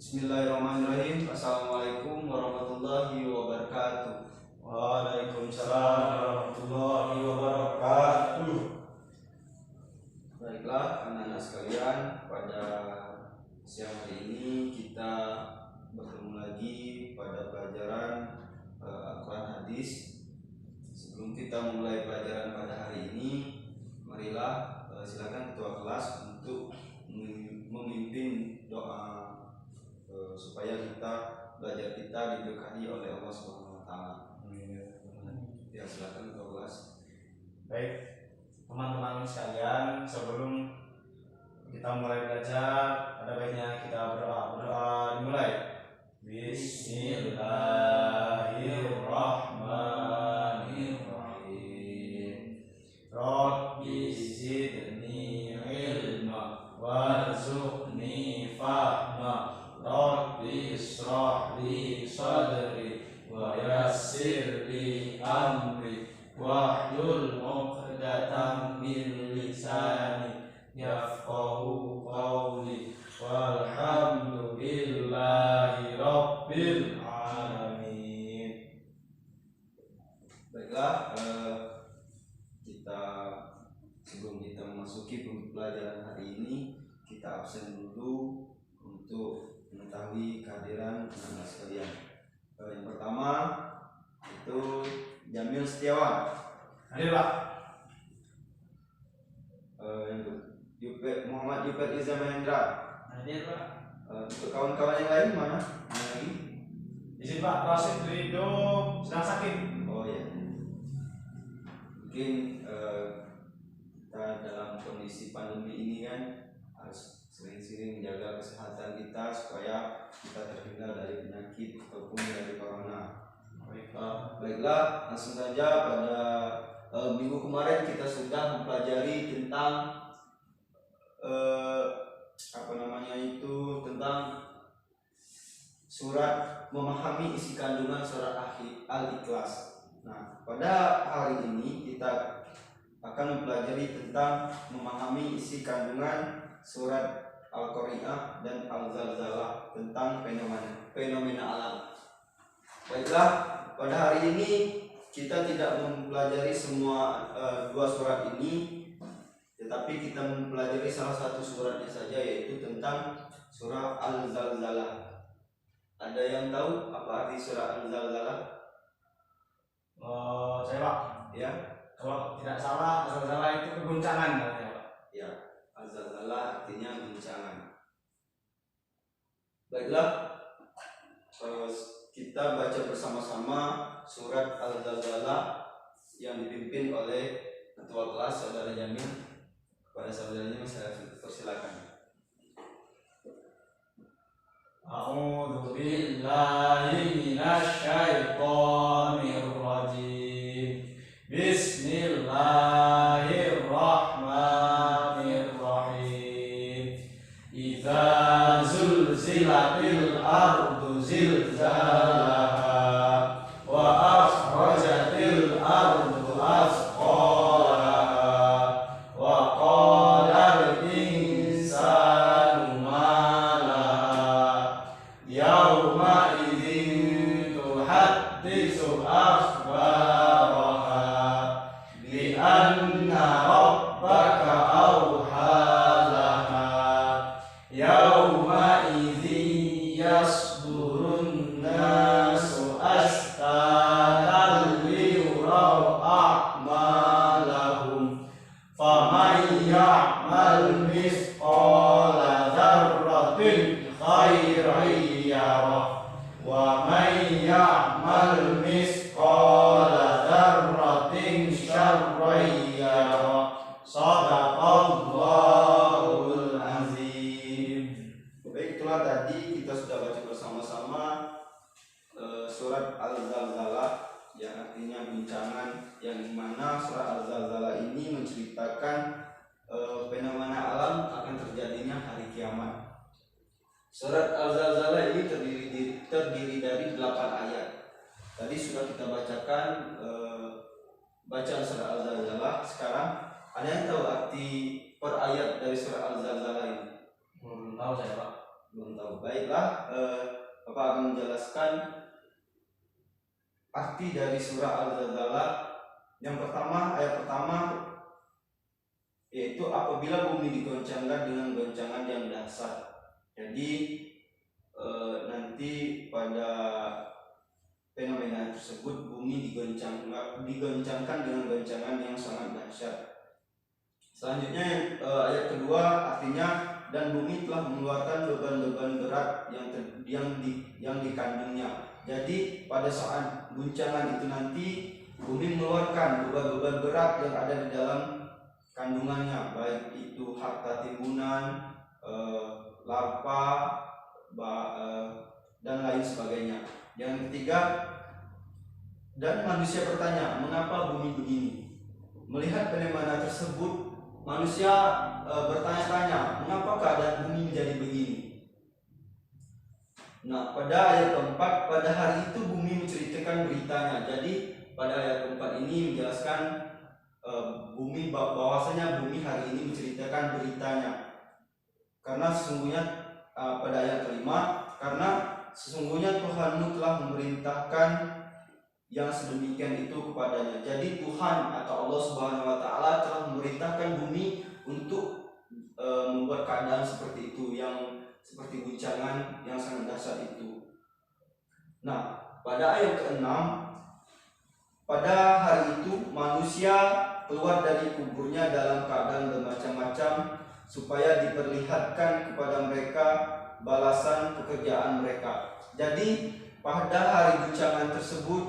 Bismillahirrahmanirrahim. Assalamualaikum warahmatullahi wabarakatuh. Waalaikumsalam warahmatullahi wabarakatuh. Baiklah anak-anak sekalian, pada siang hari ini kita bertemu lagi pada pelajaran Al-Quran Hadis. Sebelum kita memulai pelajaran pada hari ini, marilah silakan ketua kelas untuk memimpin doa supaya belajar kita diberkahi oleh Allah Subhanahu wa taala. Ya, silakan ketua kelas. Baik, teman-teman sekalian, sebelum kita mulai belajar, ada baiknya kita berdoa. Berdoa dimulai. Bismillahirrahmanirrahim. Rabbi zidni ilma warzuqni fahma. Rabbi israh li sadri wa yassir li amri wahlul 'uqdatam min lisani yafqahu qawli walhamdulillahi rabbil alamin. Baiklah, sebelum kita memasuki pelajaran hari ini, kita absen dulu untuk mengetahui kehadiran anak-anak sekalian. Yang pertama itu Jamil Setiawan. Hadir Pak. Muhammad Yupet Iza Mahendra. Hadir Pak. Untuk kawan-kawan yang lain mana? Mana lagi? Izin Pak, Rasid Ridho sedang sakit. Oh ya. Mungkin kita dalam kondisi pandemi ini kan harus sering-sering menjaga kesehatan kita supaya kita terhindar dari penyakit ataupun dari corona. Baiklah, langsung saja. Pada minggu kemarin kita sudah mempelajari tentang tentang surat, memahami isi kandungan surat Al-Ikhlas. Nah, pada hari ini kita akan mempelajari tentang memahami isi kandungan surat Al-Qari'ah dan Al-Zalzalah tentang fenomena alam. Baiklah, pada hari ini kita tidak mempelajari semua dua surat ini, tetapi kita mempelajari salah satu suratnya saja, yaitu tentang surah Al-Zalzalah. Ada yang tahu apa arti surah Al-Zalzalah? Saya Pak. Ya. Kalau tidak salah, Al-Zalzalah itu keguncangan katanya Pak. Ya, Al-Zalzalah artinya guncangan. Baiklah, kita baca bersama-sama surat Al-Zalzalah yang dipimpin oleh ketua kelas Saudara Jamil. Kepada saudaranya saya persilakan. A'udzu billahi minasy syaithanir rajim. Bismillahirrahmanirrahim. Idza zulzilatil ardu zilzalaha wa akhrajatil ardu athqalaha wa qalal insanu ma laha yauma idzin tuhadditsu akhbaraha bi anna rabbaka awha laha yauma idzin yasdurun nasu ashtatan liyuraw a'malahum faman ya'mal mithqala dzarratin khairan yarah wa man ya'mal mithqala dzarratin syarran yarah. Shadaqallahul azim. Baik, itulah tadi kita sudah baca bersama-sama surat Al-Zalzalah yang artinya guncangan, yang mana surat Al-Zalzalah ini menceritakan fenomena alam akan terjadinya hari kiamat. Surat Al-Zalzalah ini terdiri dari 8 ayat. Tadi sudah kita bacakan bacaan surat Al-Zalzalah. Sekarang ada yang tahu arti per ayat dari surah Al-Zalzalah ini? Belum tahu saya Pak. Belum tahu. Baiklah, Bapak akan menjelaskan arti dari surah Al-Zalzalah. Yang pertama, ayat pertama, yaitu apabila bumi digoncangkan dengan goncangan yang dahsyat. Jadi nanti pada fenomena tersebut bumi digoncangkan dengan goncangan yang sangat dahsyat. Selanjutnya ayat kedua artinya, dan bumi telah mengeluarkan beban-beban berat yang dikandungnya. Jadi pada saat guncangan itu nanti bumi mengeluarkan beban-beban berat yang ada di dalam kandungannya, baik itu harta timbunan, larva, dan lain sebagainya. Yang ketiga, dan manusia bertanya, mengapa bumi begini? Melihat fenomena tersebut, manusia bertanya-tanya, mengapa keadaan bumi menjadi begini? Nah, pada ayat keempat, pada hari itu bumi menceritakan beritanya. Jadi pada ayat keempat ini menjelaskan bahwasanya bumi hari ini menceritakan beritanya. Karena sesungguhnya pada ayat kelima, karena sesungguhnya Tuhanmu telah memerintahkan yang sedemikian itu kepadanya. Jadi Tuhan atau Allah Subhanahu wa taala telah memerintahkan bumi untuk membuat keadaan seperti itu, yang seperti guncangan yang sangat dahsyat itu. Nah, pada ayat ke-6, pada hari itu manusia keluar dari kuburnya dalam keadaan bermacam-macam, supaya diperlihatkan kepada mereka balasan pekerjaan mereka. Jadi pada hari guncangan tersebut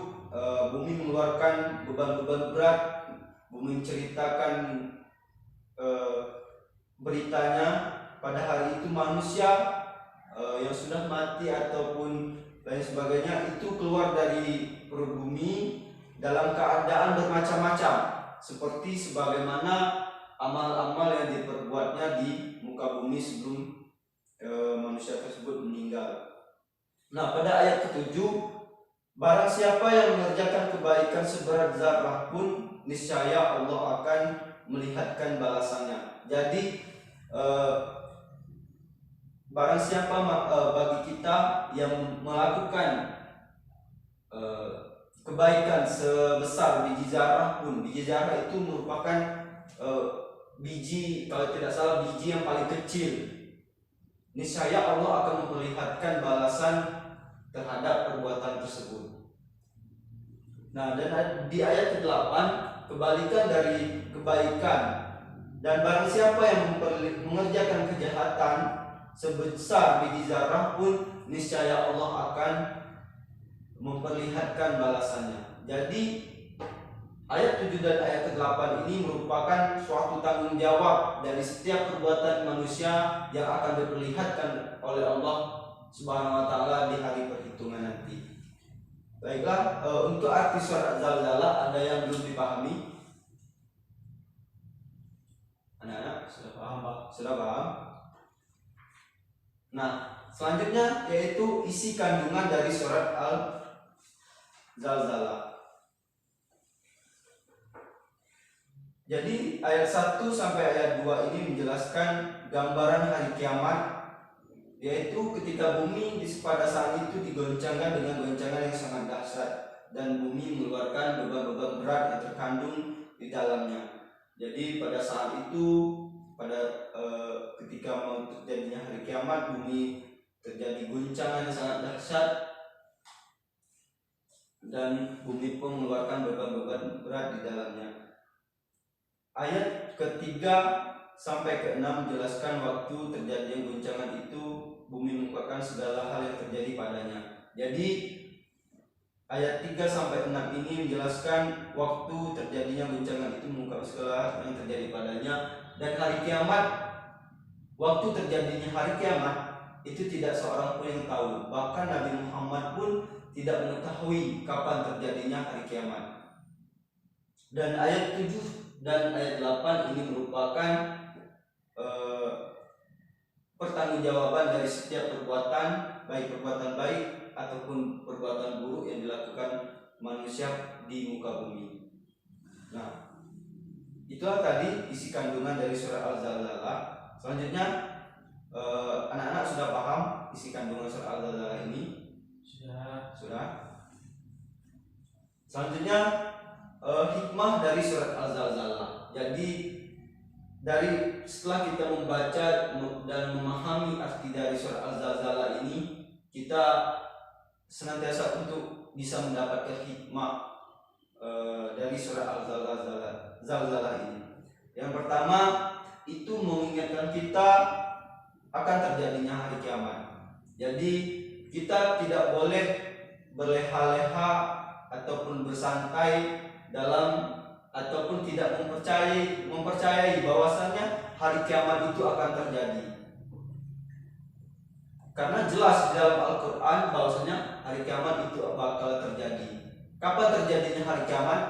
bumi mengeluarkan beban-beban berat, bumi menceritakan beritanya. Pada hari itu manusia yang sudah mati ataupun lain sebagainya itu keluar dari perut bumi dalam keadaan bermacam-macam, seperti sebagaimana amal-amal yang diperbuatnya di muka bumi sebelum manusia tersebut meninggal. Nah, pada ayat ke-7, barang siapa yang mengerjakan kebaikan seberat zarah pun, niscaya Allah akan melihatkan balasannya. Jadi barang siapa bagi kita yang melakukan kebaikan sebesar biji zarah pun, biji zarah itu merupakan biji, kalau tidak salah biji yang paling kecil, niscaya Allah akan memperlihatkan balasan terhadap perbuatan tersebut. Nah, dan di ayat ke-8, kebalikan dari kebaikan, dan barang siapa yang mengerjakan kejahatan sebesar biji zarah pun, niscaya Allah akan memperlihatkan balasannya. Jadi ayat 7 dan ayat ke-8 ini merupakan suatu tanggung jawab dari setiap perbuatan manusia yang akan diperlihatkan oleh Allah Subhanahu wa taala di hari perhitungan nanti. Baiklah, untuk arti surat Zalzalah ada yang belum dipahami? Anak-anak sudah paham, Pak? Sudah paham? Nah, selanjutnya yaitu isi kandungan dari surat Al-Zalzalah. Jadi ayat 1 sampai ayat 2 ini menjelaskan gambaran hari kiamat, yaitu ketika bumi pada saat itu digoncangkan dengan goncangan yang sangat dahsyat, dan bumi mengeluarkan beban-beban berat yang terkandung di dalamnya. Jadi pada saat itu, ketika mau terjadinya hari kiamat, bumi terjadi goncangan yang sangat dahsyat, dan bumi pun mengeluarkan beban-beban berat di dalamnya. Ayat ketiga sampai ke-6 menjelaskan waktu terjadinya goncangan itu bumi mengeluarkan segala hal yang terjadi padanya. Jadi ayat 3 sampai 6 ini menjelaskan waktu terjadinya goncangan itu mengungkap segala hal yang terjadi padanya, dan hari kiamat, waktu terjadinya hari kiamat itu tidak seorang pun yang tahu. Bahkan Nabi Muhammad pun tidak mengetahui kapan terjadinya hari kiamat. Dan ayat 7 dan ayat 8 ini merupakan pertanggungjawaban dari setiap perbuatan, baik perbuatan baik ataupun perbuatan buruk yang dilakukan manusia di muka bumi. Nah, itulah tadi isi kandungan dari surah Al-Zalzalah. Selanjutnya Anak-anak sudah paham isi kandungan surah Al-Zalzalah ini? Sudah. Selanjutnya hikmah dari surat Al-Zalzalah. Jadi setelah kita membaca dan memahami arti dari surat Al-Zalzalah ini, kita senantiasa untuk bisa mendapatkan hikmah dari surat Al-Zalzalah ini. Yang pertama itu mengingatkan kita akan terjadinya hari kiamat. Jadi kita tidak boleh berleha-leha ataupun bersantai dalam ataupun tidak mempercayai bahwasannya hari kiamat itu akan terjadi. Karena jelas di dalam Al-Quran bahwasanya hari kiamat itu bakal terjadi. Kapan terjadinya hari kiamat?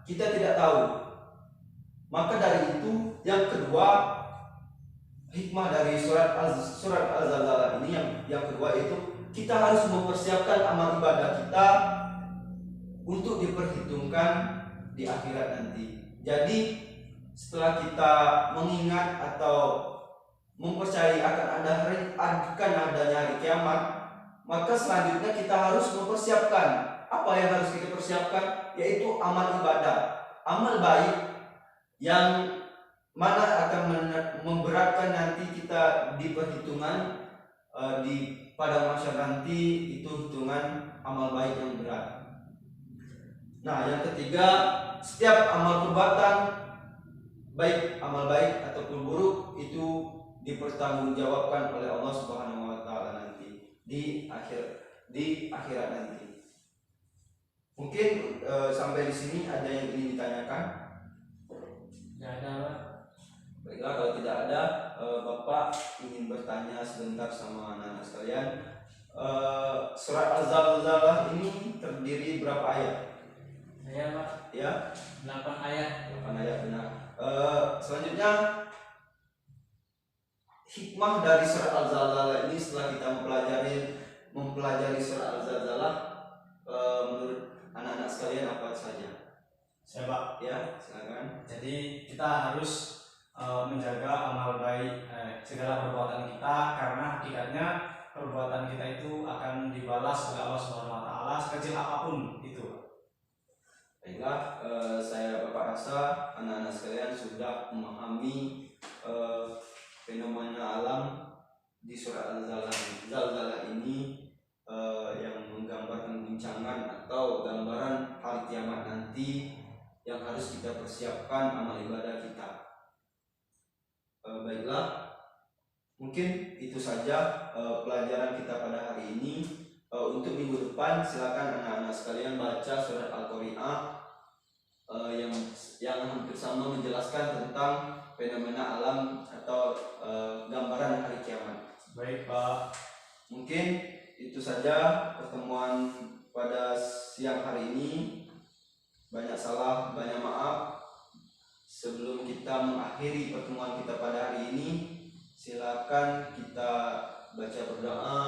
Kita tidak tahu. Maka dari itu, yang kedua, hikmah dari surat Al-Zalzalah ini yang kedua itu kita harus mempersiapkan amal ibadah kita untuk diperhitungkan di akhirat nanti. Jadi setelah kita mengingat atau mempercayai akan adanya hari kiamat, maka selanjutnya kita harus mempersiapkan. Apa yang harus kita persiapkan? Yaitu amal ibadah, amal baik yang mana akan memberatkan nanti kita di perhitungan pada masa nanti, itu hitungan amal baik yang berat. Nah, yang ketiga, setiap amal perbuatan baik amal baik ataupun buruk itu dipertanggungjawabkan oleh Allah Subhanahu wa taala nanti di akhirat nanti. Mungkin sampai di sini ada yang ingin ditanyakan? Tidak ada, Pak. Baiklah, kalau tidak ada, Bapak ingin bertanya sebentar sama anak-anak sekalian. Surat Al-Zalzalah ini terdiri berapa ayat? Saya, Pak. Ya, 8 ayat. 8 ayat, benar. Selanjutnya, hikmah dari surat Al-Zalzalah ini setelah kita mempelajari surat Al-Zalzalah, menurut anak-anak sekalian apa saja? Saya, Pak. Ya, silakan. Jadi kita harus menjaga amal baik segala perbuatan kita, karena hakikatnya perbuatan kita itu akan dibalas oleh Allah Subhanahu wa taala sekecil apapun itu. Baiklah, saya Bapak rasa anak-anak sekalian sudah memahami fenomena alam di surat Al-Zalzalah ini, yang menggambarkan guncangan atau gambaran hari kiamat nanti yang harus kita persiapkan amal ibadah kita. Baiklah, mungkin itu saja pelajaran kita pada hari ini. Untuk minggu depan silakan anak-anak sekalian baca surat Al-Qari'ah yang hampir sama menjelaskan tentang fenomena alam atau gambaran hari kiamat. Baik, Pak. Mungkin itu saja pertemuan pada siang hari ini. Banyak salah, banyak maaf. Sebelum kita mengakhiri pertemuan kita pada hari ini, silakan kita baca berdoa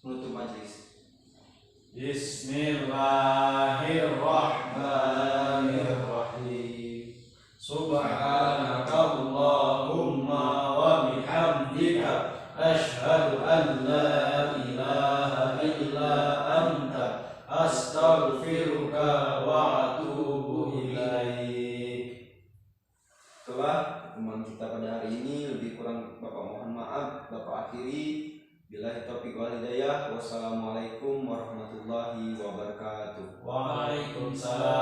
menutup majelis. Bismillahirrahmanirrahim. Subhanakallahumma wa bihamdika asyhadu an la ilaha illa anta astaghfiruka wa atubu ilaik. Setelah pertemuan kita pada hari ini, lebih kurang Bapak mohon maaf, Bapak akhiri. Billahi taufiq wal hidayah. Wassalamualaikum warahmatullahi wabarakatuh. Waalaikumsalam